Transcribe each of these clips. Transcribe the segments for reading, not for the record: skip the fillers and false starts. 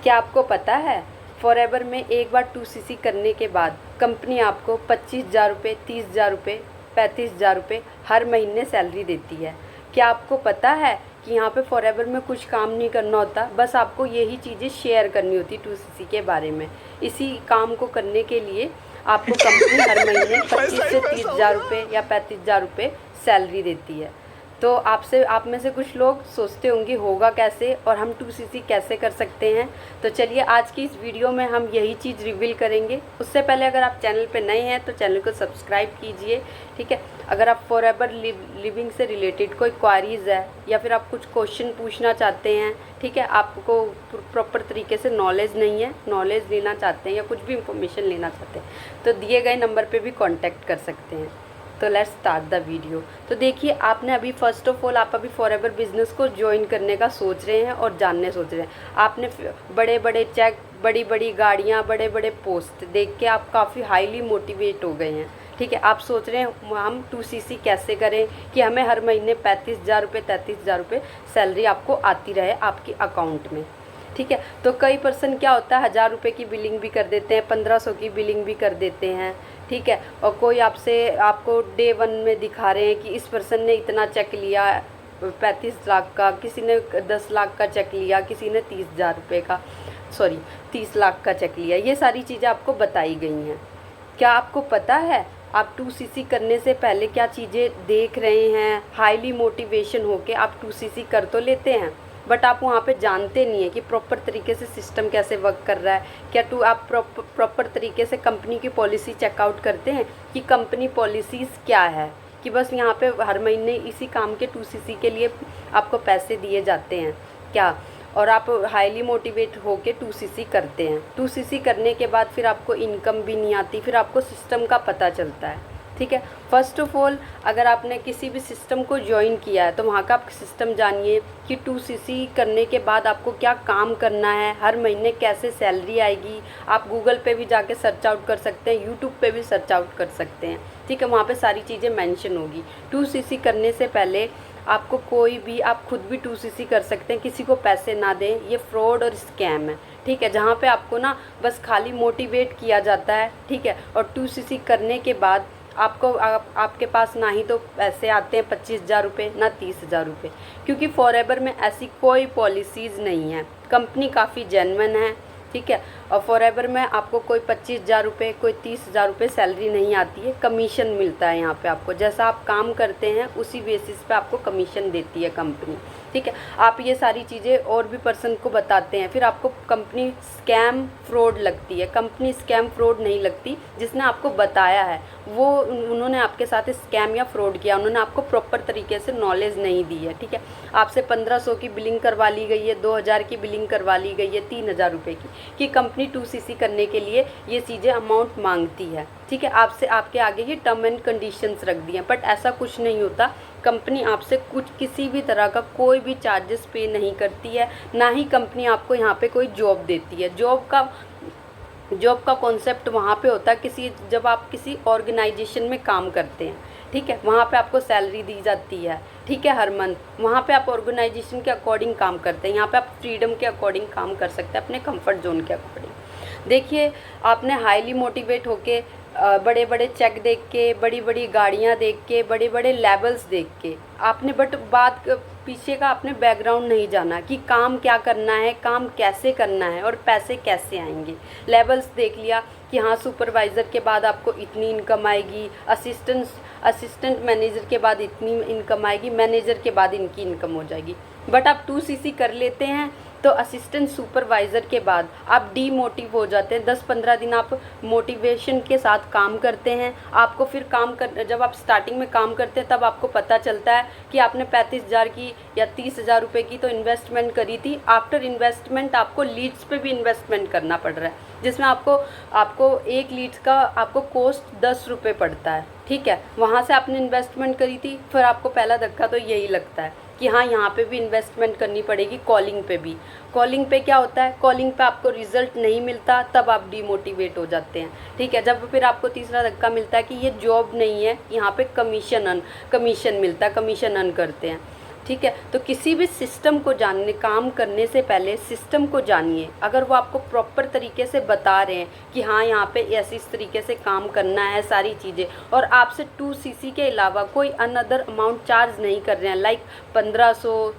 क्या आपको पता है फॉरएवर में एक बार 2cc करने के बाद कंपनी आपको 25,000 रुपये, 30,000 रुपये, 35,000 रुपये हर महीने सैलरी देती है। क्या आपको पता है कि यहाँ पे फॉरएवर में कुछ काम नहीं करना होता, बस आपको यही चीज़ें शेयर करनी होती 2cc के बारे में। इसी काम को करने के लिए आपको कंपनी हर महीने 25 से 30,000 रुपये या 35,000 रुपये सैलरी देती है। तो आप में से कुछ लोग सोचते होंगे होगा कैसे और हम 2cc कैसे कर सकते हैं। तो चलिए आज की इस वीडियो में हम यही चीज़ रिवील करेंगे। उससे पहले अगर आप चैनल पे नए हैं तो चैनल को सब्सक्राइब कीजिए, ठीक है। अगर आप फॉरएवर लिविंग से रिलेटेड कोई क्वारीज़ है या फिर आप कुछ क्वेश्चन पूछना चाहते हैं, ठीक है, आपको प्रॉपर तरीके से नॉलेज नहीं है, नॉलेज लेना चाहते हैं या कुछ भी इंफॉर्मेशन लेना चाहते हैं तो दिए गए नंबर पर भी कॉन्टैक्ट कर सकते हैं। तो लेट्स स्टार्ट द वीडियो। तो देखिए, आपने अभी फर्स्ट ऑफ ऑल आप अभी फॉरएवर बिजनेस को ज्वाइन करने का सोच रहे हैं और जानने सोच रहे हैं। आपने बड़े बड़े चेक, बड़ी बड़ी गाड़ियाँ, बड़े बड़े पोस्ट देख के आप काफ़ी हाईली मोटिवेट हो गए हैं, ठीक है। आप सोच रहे हैं हम 2cc कैसे करें कि हमें हर महीने 35,000 रुपये, 33,000 रुपये सैलरी आपको आती रहे आपकी अकाउंट में, ठीक है। तो कई पर्सन क्या होता है 1,000 रुपये की बिलिंग भी कर देते हैं, 1,500 की बिलिंग भी कर देते हैं, ठीक है। और कोई आपको डे 1 में दिखा रहे हैं कि इस पर्सन ने इतना चेक लिया 35 लाख का, किसी ने 10 लाख का चेक लिया, किसी ने 30,000 रुपये का 30 लाख का चेक लिया। ये सारी चीज़ें आपको बताई गई हैं। क्या आपको पता है आप 2cc करने से पहले क्या चीज़ें देख रहे हैं? हाईली मोटिवेशन होके आप 2cc कर तो लेते हैं बट आप वहाँ पे जानते नहीं है कि प्रॉपर तरीके से सिस्टम कैसे वर्क कर रहा है। क्या आप प्रॉपर तरीके से कंपनी की पॉलिसी चेकआउट करते हैं कि कंपनी पॉलिसीज़ क्या है, कि बस यहाँ पे हर महीने इसी काम के 2cc के लिए आपको पैसे दिए जाते हैं क्या? और आप हाईली मोटिवेट होके 2cc करते हैं। 2cc करने के बाद फिर आपको इनकम भी नहीं आती, फिर आपको सिस्टम का पता चलता है, ठीक है। फर्स्ट ऑफ ऑल अगर आपने किसी भी सिस्टम को ज्वाइन किया है तो वहाँ का आप सिस्टम जानिए कि 2cc करने के बाद आपको क्या काम करना है, हर महीने कैसे सैलरी आएगी। आप गूगल पे भी जाके सर्च आउट कर सकते हैं, यूट्यूब पे भी सर्च आउट कर सकते हैं, ठीक है। वहाँ पे सारी चीज़ें मेंशन होगी। 2cc करने से पहले आपको आप खुद भी 2cc कर सकते हैं, किसी को पैसे ना दें, ये फ्रॉड और स्कैम है, ठीक है। जहाँ पे आपको ना बस खाली मोटिवेट किया जाता है, ठीक है। और 2cc करने के बाद आपके पास ना ही तो पैसे आते हैं 25,000 रुपये, ना 30,000 रुपये, क्योंकि फॉरएवर में ऐसी कोई पॉलिसीज़ नहीं है। कंपनी काफ़ी जेन्युइन है, ठीक है। और फॉरएवर में आपको कोई 25,000 रुपये, कोई 30,000 रुपये सैलरी नहीं आती है, कमीशन मिलता है यहाँ पे आपको। जैसा आप काम करते हैं उसी बेसिस पे आपको कमीशन देती है कंपनी, ठीक है। आप ये सारी चीज़ें और भी पर्सन को बताते हैं, फिर आपको कंपनी स्कैम फ्रॉड लगती है। कंपनी स्कैम फ्रॉड नहीं लगती, जिसने आपको बताया है वो उन्होंने आपके साथ स्कैम या फ्रॉड किया, उन्होंने आपको प्रॉपर तरीके से नॉलेज नहीं दी है, ठीक है। आपसे 1,500 की बिलिंग करवा ली गई है, 2,000 की बिलिंग करवा ली गई है, 3,000 रुपये की, कि कंपनी 2cc करने के लिए ये चीज़ें अमाउंट मांगती है, ठीक है। आपसे आपके आगे ये टर्म एंड कंडीशंस रख दी हैं, बट ऐसा कुछ नहीं होता। कंपनी आपसे किसी भी तरह का कोई भी चार्जेस पे नहीं करती है, ना ही कंपनी आपको यहाँ पे कोई जॉब देती है। जॉब का कॉन्सेप्ट वहाँ पे होता है जब आप किसी ऑर्गेनाइजेशन में काम करते हैं, ठीक है, वहाँ पे आपको सैलरी दी जाती है, ठीक है, हर मंथ। वहाँ पे आप ऑर्गेनाइजेशन के अकॉर्डिंग काम करते हैं, यहाँ पे आप फ्रीडम के अकॉर्डिंग काम कर सकते हैं, अपने कंफर्ट जोन के अकॉर्डिंग। देखिए, आपने हाईली मोटिवेट होके बड़े बड़े चेक देख के, बड़ी बड़ी गाड़ियाँ देख के, बड़े बड़े लेवल्स देख के आपने पीछे का आपने बैकग्राउंड नहीं जाना कि काम क्या करना है, काम कैसे करना है और पैसे कैसे आएंगे। लेवल्स देख लिया कि हाँ, सुपरवाइज़र के बाद आपको इतनी इनकम आएगी, असिस्टेंट मैनेजर के बाद इतनी इनकम आएगी, मैनेजर के बाद इनकी इनकम हो जाएगी। बट आप 2cc कर लेते हैं तो असिस्टेंट सुपरवाइज़र के बाद आप डीमोटिव हो जाते हैं। 10-15 दिन आप मोटिवेशन के साथ काम करते हैं, आपको फिर जब आप स्टार्टिंग में काम करते हैं तब आपको पता चलता है कि आपने 35,000 की या 30,000 रुपये की तो इन्वेस्टमेंट करी थी। आफ्टर इन्वेस्टमेंट आपको लीड्स पे भी इन्वेस्टमेंट करना पड़ रहा है, जिसमें आपको एक लीड्स का आपको कॉस्ट 10 रुपये पड़ता है, ठीक है। वहाँ से आपने इन्वेस्टमेंट करी थी, फिर आपको पहला धक्का तो यही लगता है कि हाँ, यहाँ पे भी इन्वेस्टमेंट करनी पड़ेगी। कॉलिंग पे भी, कॉलिंग पे क्या होता है, कॉलिंग पे आपको रिजल्ट नहीं मिलता, तब आप डीमोटिवेट हो जाते हैं, ठीक है। जब फिर आपको तीसरा धक्का मिलता है कि ये जॉब नहीं है, यहाँ पे कमीशन मिलता है, कमीशन अर्न करते हैं। ठीक है। तो किसी भी सिस्टम को जानने, काम करने से पहले सिस्टम को जानिए। अगर वो आपको प्रॉपर तरीके से बता रहे हैं कि हाँ यहाँ पे ऐसे इस तरीके से काम करना है सारी चीज़ें, और आपसे 2cc के अलावा कोई अनदर अमाउंट चार्ज नहीं कर रहे हैं, लाइक 1500,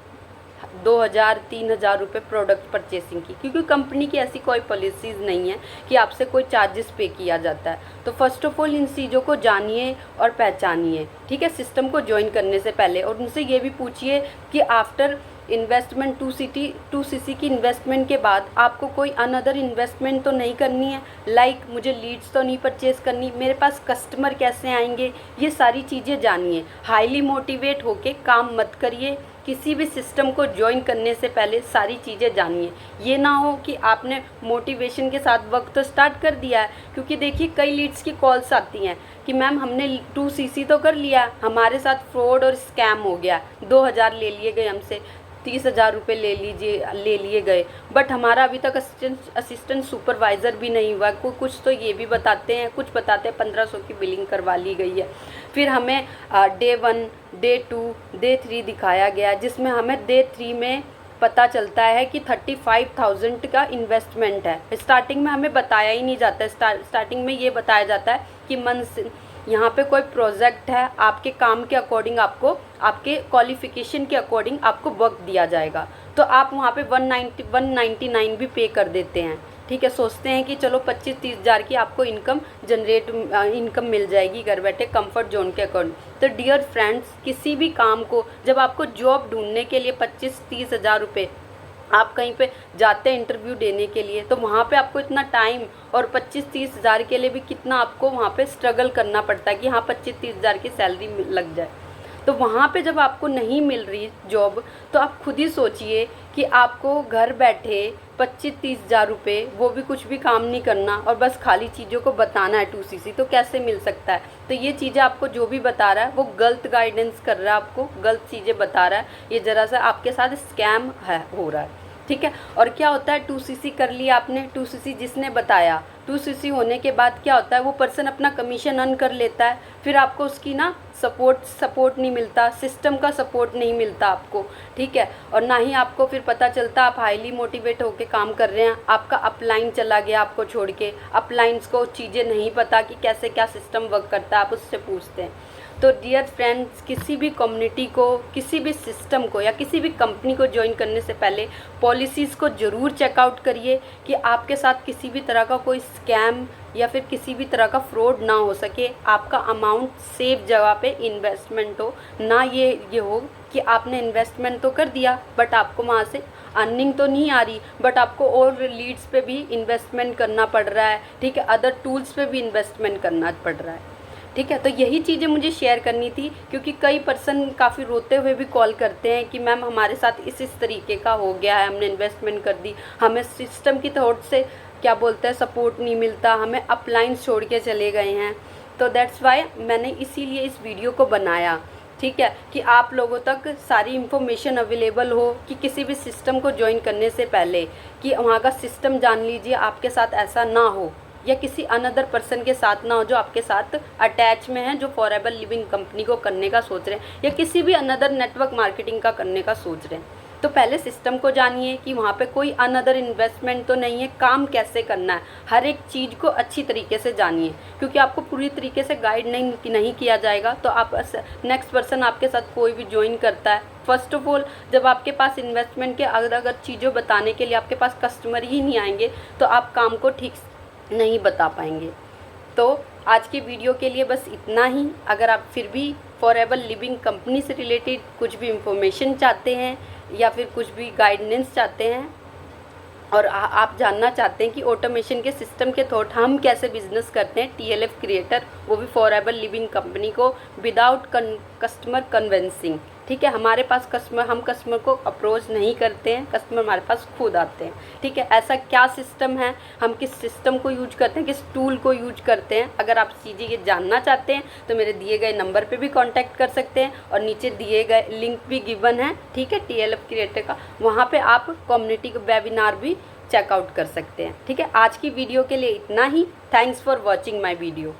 2000, 3000 रुपये प्रोडक्ट परचेसिंग की, क्योंकि कंपनी की ऐसी कोई पॉलिसीज़ नहीं है कि आपसे कोई चार्जेस पे किया जाता है। तो फर्स्ट ऑफ ऑल इन चीज़ों को जानिए और पहचानिए, ठीक है, सिस्टम को ज्वाइन करने से पहले। और उनसे ये भी पूछिए कि आफ्टर इन्वेस्टमेंट 2cc की इन्वेस्टमेंट के बाद आपको कोई अनदर इन्वेस्टमेंट तो नहीं करनी है, लाइक मुझे लीड्स तो नहीं परचेज करनी, मेरे पास कस्टमर कैसे आएंगे, ये सारी चीज़ें जानिए। हाईली मोटिवेट होके काम मत करिए, किसी भी सिस्टम को ज्वाइन करने से पहले सारी चीज़ें जानिए। ये ना हो कि आपने मोटिवेशन के साथ वक्त तो स्टार्ट कर दिया है, क्योंकि देखिए कई लीड्स की कॉल्स आती हैं कि मैम हमने 2cc तो कर लिया, हमारे साथ फ्रॉड और स्कैम हो गया, 2000 ले लिए गए हमसे, 30,000 रुपये ले लिए गए, बट हमारा अभी तक असिस्टेंट सुपरवाइज़र भी नहीं हुआ। कुछ तो ये भी बताते हैं, कुछ बताते हैं 1500 की बिलिंग करवा ली गई है। फिर हमें डे 1, डे 2, डे 3 दिखाया गया, जिसमें हमें डे 3 में पता चलता है कि 35,000 का इन्वेस्टमेंट है। स्टार्टिंग में हमें बताया ही नहीं जाता है, स्टार्टिंग में ये बताया जाता है कि मंथ यहाँ पे कोई प्रोजेक्ट है, आपके काम के अकॉर्डिंग आपको, आपके क्वालिफ़िकेशन के अकॉर्डिंग आपको वर्क दिया जाएगा। तो आप वहाँ पे 199 भी पे कर देते हैं, ठीक है। सोचते हैं कि चलो 25-30 हज़ार की आपको इनकम मिल जाएगी घर बैठे कंफर्ट जोन के अकॉर्डिंग। तो डियर फ्रेंड्स, किसी भी काम को, जब आपको जॉब ढूंढने के लिए 25-30 हज़ार रुपये आप कहीं पे जाते हैं इंटरव्यू देने के लिए, तो वहाँ पे आपको इतना टाइम, और 25-30 हज़ार के लिए भी कितना आपको वहाँ पे स्ट्रगल करना पड़ता है कि हाँ 25-30 हज़ार की सैलरी लग जाए। तो वहाँ पे जब आपको नहीं मिल रही जॉब, तो आप खुद ही सोचिए कि आपको घर बैठे 25-30 हज़ार रुपये, वो भी कुछ भी काम नहीं करना और बस खाली चीज़ों को बताना है 2cc, तो कैसे मिल सकता है। तो ये चीज़ें आपको जो भी बता रहा है वो गलत गाइडेंस कर रहा है, आपको गलत चीज़ें बता रहा है, ये ज़रा सा आपके साथ स्कैम हो रहा है, ठीक है। और क्या होता है, 2cc कर लिया आपने, 2cc जिसने बताया, 2cc होने के बाद क्या होता है, वो पर्सन अपना कमीशन अर्न कर लेता है, फिर आपको उसकी ना सपोर्ट नहीं मिलता, सिस्टम का सपोर्ट नहीं मिलता आपको, ठीक है। और ना ही आपको फिर पता चलता आप हाईली मोटिवेट होकर काम कर रहे हैं, आपका अपलाइन चला गया आपको छोड़ के, अपलाइंस को चीज़ें नहीं पता कि कैसे क्या सिस्टम वर्क करता है, आप उससे पूछते हैं। तो डियर फ्रेंड्स, किसी भी कम्युनिटी को, किसी भी सिस्टम को या किसी भी कंपनी को ज्वाइन करने से पहले पॉलिसीज़ को ज़रूर चेकआउट करिए कि आपके साथ किसी भी तरह का कोई स्कैम या फिर किसी भी तरह का फ्रॉड ना हो सके, आपका अमाउंट सेफ जगह पे इन्वेस्टमेंट हो, ना ये हो कि आपने इन्वेस्टमेंट तो कर दिया बट आपको वहाँ से अर्निंग तो नहीं आ रही, बट आपको और लीड्स पे भी इन्वेस्टमेंट करना पड़ रहा है, ठीक है, अदर टूल्स पे भी इन्वेस्टमेंट करना पड़ रहा है, ठीक है। तो यही चीज़ें मुझे शेयर करनी थी, क्योंकि कई पर्सन काफ़ी रोते हुए भी कॉल करते हैं कि मैम हमारे साथ इस तरीके का हो गया है, हमने इन्वेस्टमेंट कर दी, हमें सिस्टम की थॉट से क्या बोलते हैं सपोर्ट नहीं मिलता, हमें अपलाइंस छोड़ के चले गए हैं। तो दैट्स वाई मैंने इसीलिए इस वीडियो को बनाया, ठीक है, कि आप लोगों तक सारी इन्फॉर्मेशन अवेलेबल हो कि किसी भी सिस्टम को ज्वाइन करने से पहले कि वहाँ का सिस्टम जान लीजिए, आपके साथ ऐसा ना हो या किसी अनदर पर्सन के साथ ना हो जो आपके साथ अटैच में है, जो फॉरएवर लिविंग कंपनी को करने का सोच रहे हैं या किसी भी अनदर नेटवर्क मार्केटिंग का करने का सोच रहे हैं। तो पहले सिस्टम को जानिए कि वहाँ पे कोई अनदर इन्वेस्टमेंट तो नहीं है, काम कैसे करना है, हर एक चीज़ को अच्छी तरीके से जानिए, क्योंकि आपको पूरी तरीके से गाइड नहीं किया जाएगा तो आप नेक्स्ट पर्सन आपके साथ कोई भी ज्वाइन करता है, फर्स्ट ऑफ ऑल जब आपके पास इन्वेस्टमेंट के अगर चीज़ों बताने के लिए आपके पास कस्टमर ही नहीं आएंगे तो आप काम को ठीक नहीं बता पाएंगे। तो आज की वीडियो के लिए बस इतना ही। अगर आप फिर भी फॉरएवर लिविंग कंपनी से रिलेटेड कुछ भी इंफॉर्मेशन चाहते हैं या फिर कुछ भी गाइडेंस चाहते हैं और आप जानना चाहते हैं कि ऑटोमेशन के सिस्टम के थॉट हम कैसे बिजनेस करते हैं, TLF क्रिएटर, वो भी फॉरएवर लिविंग कंपनी को विदाउट कस्टमर कन्विंसिंग, ठीक है। हमारे पास हम कस्टमर को अप्रोच नहीं करते हैं, कस्टमर हमारे पास खुद आते हैं, ठीक है। ऐसा क्या सिस्टम है, हम किस सिस्टम को यूज करते हैं, किस टूल को यूज करते हैं, अगर आप चीज़ें ये जानना चाहते हैं तो मेरे दिए गए नंबर पे भी कांटेक्ट कर सकते हैं और नीचे दिए गए लिंक भी गिवन है, ठीक है, TLF क्रिएटर का, वहाँ पे आप कम्युनिटी का वेबिनार भी चेकआउट कर सकते हैं, ठीक है। आज की वीडियो के लिए इतना ही। Thanks for watching my video.